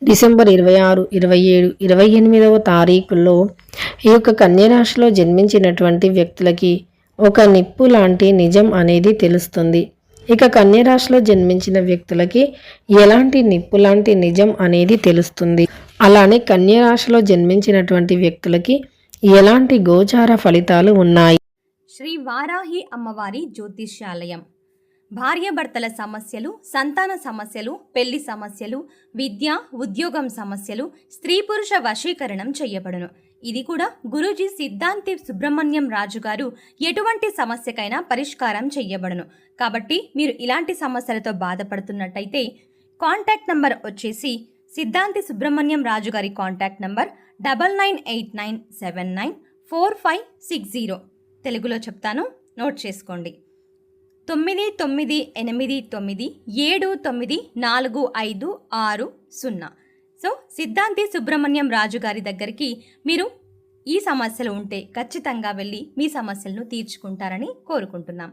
December 26, 27, 28వ తారీఖుల్లో ఈ యొక్క కన్యరాశిలో జన్మించినటువంటి వ్యక్తులకి ఒక నిప్పు లాంటి నిజం అనేది తెలుస్తుంది. ఇక కన్యరాశిలో జన్మించిన వ్యక్తులకి ఎలాంటి నిప్పు లాంటి నిజం అనేది తెలుస్తుంది. అలానే కన్యరాశిలో జన్మించినటువంటి వ్యక్తులకి ఎలాంటి గోచార ఫలితాలు ఉన్నాయి. శ్రీ వారాహి అమ్మవారి జ్యోతిష్యాలయం. భార్యాభర్తల సమస్యలు, సంతాన సమస్యలు, పెళ్లి సమస్యలు, విద్య, ఉద్యోగం సమస్యలు, స్త్రీ పురుష వశీకరణం చేయబడును. ఇది కూడా గురూజీ సిద్ధాంతి సుబ్రహ్మణ్యం రాజు గారు ఎటువంటి సమస్యకైనా పరిష్కారం చేయబడును. కాబట్టి మీరు ఇలాంటి సమస్యలతో బాధపడుతున్నట్టయితే కాంటాక్ట్ నంబర్ వచ్చేసి సిద్ధాంతి సుబ్రహ్మణ్యం రాజు గారి కాంటాక్ట్ నంబర్ 9989794560. తెలుగులో చెప్తాను, నోట్ చేసుకోండి. 9989794560. సో సిద్ధాంతి సుబ్రహ్మణ్యం రాజు గారి దగ్గరికి మీరు ఈ సమస్యలు ఉంటే ఖచ్చితంగా వెళ్ళి మీ సమస్యలను తీర్చుకుంటారని కోరుకుంటున్నాం.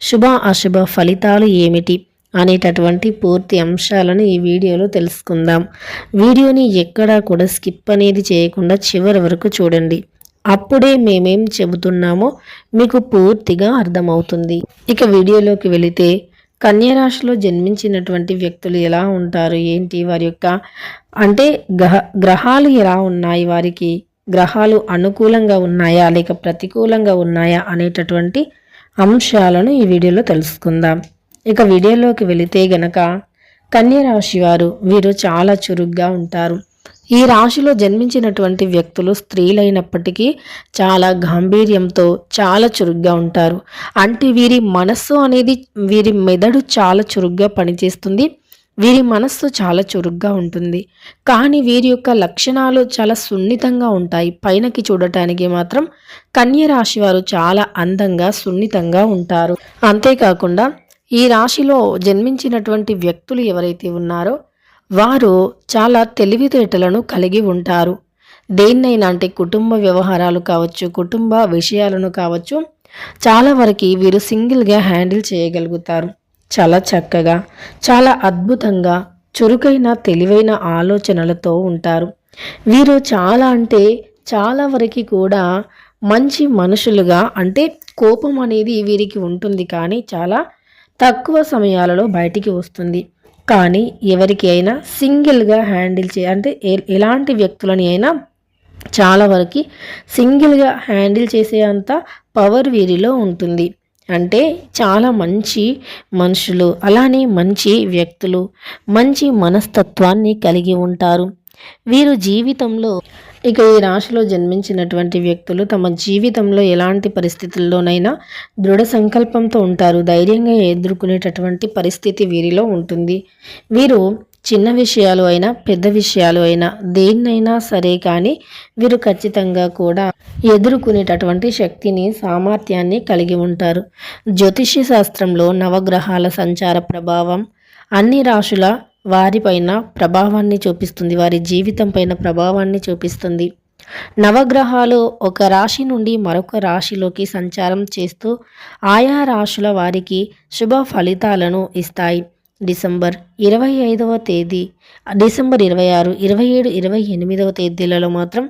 శుభ అశుభ ఫలితాలు ఏమిటి అనేటటువంటి పూర్తి అంశాలను ఈ వీడియోలో తెలుసుకుందాం. వీడియోని ఎక్కడా కూడా స్కిప్ అనేది చేయకుండా చివరి వరకు చూడండి. అప్పుడే మేమేం చెబుతున్నామో మీకు పూర్తిగా అర్థమవుతుంది. ఇక వీడియోలోకి వెళితే కన్యరాశిలో జన్మించినటువంటి వ్యక్తులు ఎలా ఉంటారు, ఏంటి వారి యొక్క అంటే గ్రహాలు ఎలా ఉన్నాయి, వారికి గ్రహాలు అనుకూలంగా ఉన్నాయా లేక ప్రతికూలంగా ఉన్నాయా అనేటటువంటి అంశాలను ఈ వీడియోలో తెలుసుకుందాం. ఇక వీడియోలోకి వెళితే గనక కన్యరాశి వారు వీరు చాలా చురుగ్గా ఉంటారు. ఈ రాశిలో జన్మించినటువంటి వ్యక్తులు స్త్రీలైనప్పటికీ చాలా గాంభీర్యంతో చాలా చురుగ్గా ఉంటారు. అంటే వీరి మనస్సు అనేది, వీరి మెదడు చాలా చురుగ్గా పనిచేస్తుంది. వీరి మనస్సు చాలా చురుగ్గా ఉంటుంది. కానీ వీరి యొక్క లక్షణాలు చాలా సున్నితంగా ఉంటాయి. పైనకి చూడటానికి మాత్రం కన్యరాశి వారు చాలా అందంగా సున్నితంగా ఉంటారు. అంతేకాకుండా ఈ రాశిలో జన్మించినటువంటి వ్యక్తులు ఎవరైతే ఉన్నారో వారు చాలా తెలివితేటలను కలిగి ఉంటారు. దేన్నైనా అంటే కుటుంబ వ్యవహారాలు కావచ్చు, కుటుంబ విషయాలను కావచ్చు, చాలా వరకు వీరు సింగిల్గా హ్యాండిల్ చేయగలుగుతారు. చాలా చక్కగా, చాలా అద్భుతంగా, చురుకైన తెలివైన ఆలోచనలతో ఉంటారు. వీరు చాలా అంటే చాలా వరకు కూడా మంచి మనుషులుగా, అంటే కోపం అనేది వీరికి ఉంటుంది కానీ చాలా తక్కువ సమయాలలో బయటికి వస్తుంది. కానీ ఎవరికి అయినా సింగిల్గా హ్యాండిల్ అంటే ఎలాంటి వ్యక్తులని అయినా చాలా వరకు సింగిల్గా హ్యాండిల్ చేసే అంత పవర్ వీరిలో ఉంటుంది. అంటే చాలా మంచి మనుషులు, అలానే మంచి వ్యక్తులు, మంచి మనస్తత్వాన్ని కలిగి ఉంటారు వీరు జీవితంలో. ఇక ఈ రాశిలో జన్మించినటువంటి వ్యక్తులు తమ జీవితంలో ఎలాంటి పరిస్థితుల్లోనైనా దృఢ సంకల్పంతో ఉంటారు. ధైర్యంగా ఎదుర్కొనేటటువంటి పరిస్థితి వీరిలో ఉంటుంది. వీరు చిన్న విషయాలు అయినా పెద్ద విషయాలు అయినా దేన్నైనా సరే కానీ వీరు ఖచ్చితంగా కూడా ఎదుర్కొనేటటువంటి శక్తిని, సామర్థ్యాన్ని కలిగి ఉంటారు. జ్యోతిష్య శాస్త్రంలో నవగ్రహాల సంచార ప్రభావం అన్ని రాశుల వారిపైన ప్రభావాన్ని చూపిస్తుంది, వారి జీవితం పైన ప్రభావాన్ని చూపిస్తుంది. నవగ్రహాలు ఒక రాశి నుండి మరొక రాశిలోకి సంచారం చేస్తూ ఆయా రాశుల వారికి శుభ ఫలితాలను ఇస్తాయి. డిసెంబర్ 25వ తేదీ, డిసెంబర్ 26, 27, 28వ తేదీలలో మాత్రం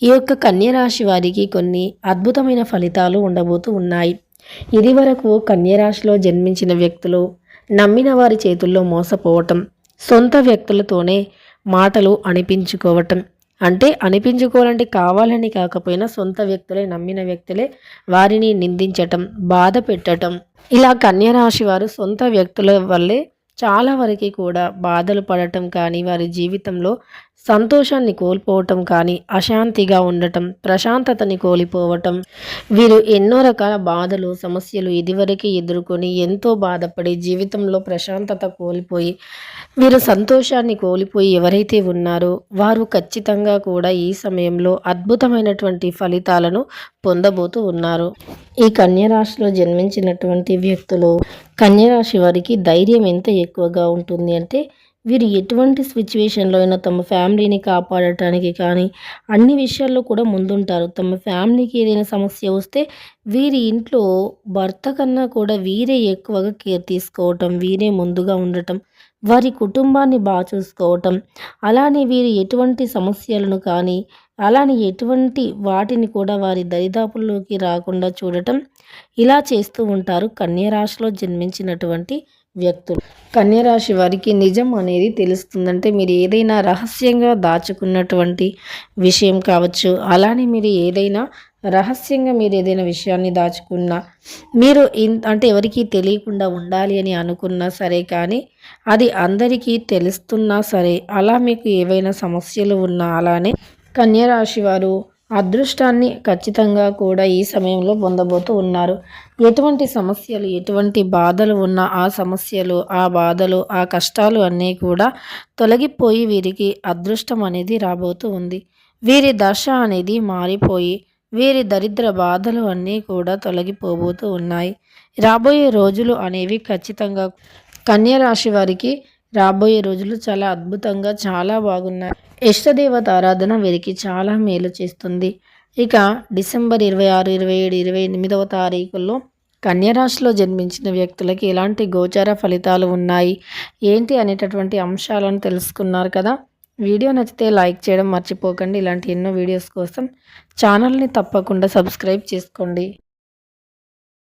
ఈ యొక్క కన్యరాశి వారికి కొన్ని అద్భుతమైన ఫలితాలు ఉండబోతూ ఉన్నాయి. ఇది వరకు కన్యరాశిలో జన్మించిన వ్యక్తులు నమ్మిన వారి చేతుల్లో మోసపోవటం, సొంత వ్యక్తులతోనే మాటలు అనిపించుకోవటం, అంటే అనిపించుకోవాలంటే కావాలని కాకపోయినా సొంత వ్యక్తులే, నమ్మిన వ్యక్తులే వారిని నిందించటం, బాధ పెట్టడం, ఇలా కన్యరాశి వారు సొంత వ్యక్తుల వల్లే చాలా వరకు కూడా బాధలు పడటం కానీ, వారి జీవితంలో సంతోషాన్ని కోల్పోవటం కానీ, అశాంతిగా ఉండటం, ప్రశాంతతని కోల్పోవటం, వీరు ఎన్నో రకాల బాధలు, సమస్యలు ఇదివరకు ఎదుర్కొని ఎంతో బాధపడి జీవితంలో ప్రశాంతత కోల్పోయి వీరు సంతోషాన్ని కోల్పోయి ఎవరైతే ఉన్నారో వారు ఖచ్చితంగా కూడా ఈ సమయంలో అద్భుతమైనటువంటి ఫలితాలను పొందబోతూ ఉన్నారు. ఈ కన్యరాశిలో జన్మించినటువంటి వ్యక్తులు, కన్యరాశి వారికి ధైర్యం ఎంత ఎక్కువగా ఉంటుంది అంటే వీరు ఎటువంటి సిచ్యువేషన్లో అయినా తమ ఫ్యామిలీని కాపాడటానికి కానీ అన్ని విషయాల్లో కూడా ముందుంటారు. తమ ఫ్యామిలీకి ఏదైనా సమస్య వస్తే వీరి ఇంట్లో భర్త కన్నా కూడా వీరే ఎక్కువగా కేర్ తీసుకోవటం, వీరే ముందుగా ఉండటం, వారి కుటుంబాన్ని చూసుకోవటం, అలానే వీరు ఎటువంటి సమస్యలను కానీ అలానే ఎటువంటి వాటిని కూడా వారి దరిదాపుల్లోకి రాకుండా చూడటం ఇలా చేస్తూ ఉంటారు కన్య రాశిలో జన్మించినటువంటి వ్యక్తులు. కన్య రాశి వారికి నిజం అనేది తెలుస్తుందంటే మీరు ఏదైనా రహస్యంగా దాచుకున్నటువంటి విషయం కావచ్చు, అలానే మీరు ఏదైనా రహస్యంగా మీరు ఏదైనా విషయాన్ని దాచుకున్నా, మీరు అంటే ఎవరికీ తెలియకుండా ఉండాలి అని అనుకున్నా సరే, కానీ అది అందరికీ తెలుస్తున్నా సరే, అలా మీకు ఏవైనా సమస్యలు ఉన్నా అలానే కన్య రాశి వారు అదృష్టాన్ని ఖచ్చితంగా కూడా ఈ సమయంలో పొందబోతూ ఉన్నారు. ఎటువంటి సమస్యలు, ఎటువంటి బాధలు ఉన్నా ఆ సమస్యలు, ఆ బాధలు, ఆ కష్టాలు అన్నీ కూడా తొలగిపోయి వీరికి అదృష్టం అనేది రాబోతూ ఉంది. వీరి దశ అనేది మారిపోయి వీరి దరిద్ర బాధలు అన్నీ కూడా తొలగిపోబోతూ ఉన్నాయి. రాబోయే రోజులు అనేవి ఖచ్చితంగా కన్య రాశి వారికి రాబోయే రోజులు చాలా అద్భుతంగా చాలా బాగున్నాయి. ఇష్టదేవత ఆరాధన వీరికి చాలా మేలు చేస్తుంది. ఇక డిసెంబర్ 26, 27, 28వ తారీఖుల్లో కన్యరాశిలో జన్మించిన వ్యక్తులకి ఎలాంటి గోచార ఫలితాలు ఉన్నాయి ఏంటి అనేటటువంటి అంశాలను తెలుసుకున్నారు కదా. వీడియో నచ్చితే లైక్ చేయడం మర్చిపోకండి. ఇలాంటి ఎన్నో వీడియోస్ కోసం ఛానల్ని తప్పకుండా సబ్స్క్రైబ్ చేసుకోండి.